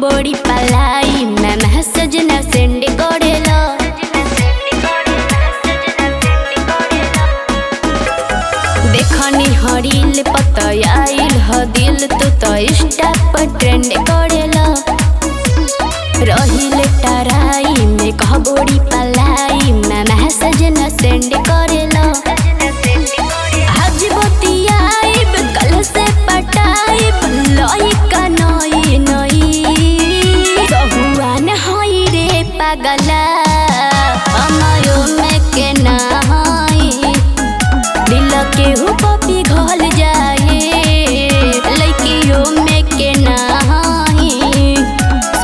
बड़ी पलाई मैं मैसेज न सेंड करेला। देखनी हरील पतयाइल ह दिल तू तो इंस्टा पर ट्रेंड करेला। रहिले टराई में कह बड़ी पलाई मैं मैसेज न सेंड करेला। आज बतियाइब कल से पटाइब लइका नई नई सहुआन हई रे पगला हमायो में के ना हई दिल के हु पपी घल जाए लइकियो में के ना हई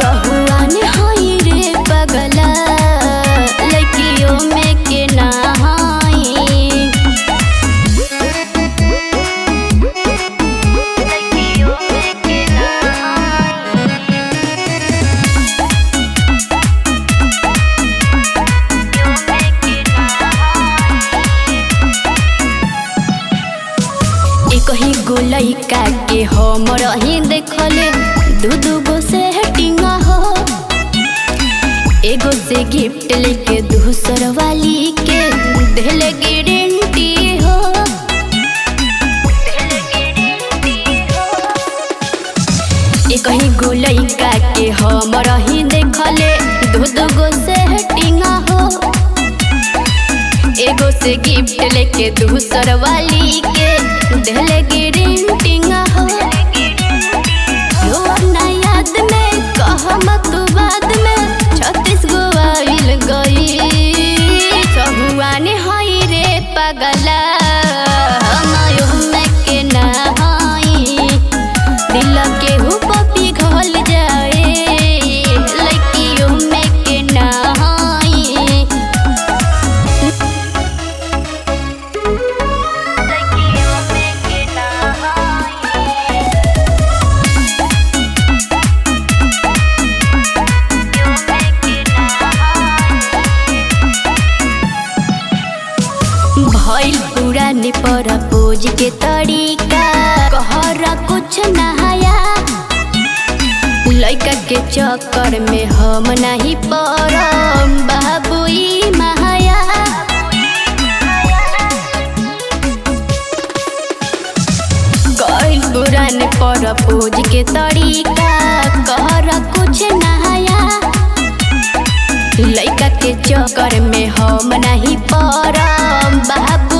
सहुआन हई रे पगला लइकियो में के ना हई। कहीं गोलैका के हम रही देखले दू गो से हटिंगा हो। एगो से गिफ्ट लेके दूसर वाली के देले गारंटी हो। कहीं गोलैका के हम रही देखले दू गो से हटिंगा हो। एगो से गिफ्ट लेके दूसर वाली के देले गारंटी हो। अपना याद में कहम तू बाद में 36 गो आइल गई सहुआन हई रे पगला हमायो में के ना हई दिल के हु पपी घल जाए लइकियो में के ना हई। भइल पुरानी प्रपोज के तरीका कहरा कुछ नहाया। लइका के चक्कर में हम नहीं पड़म बाबुई महाया। गइल पुरानी प्रपोज के तरीका कहरा कुछ नहाया। लइका के चक्कर में हम नहीं पड़म बाबू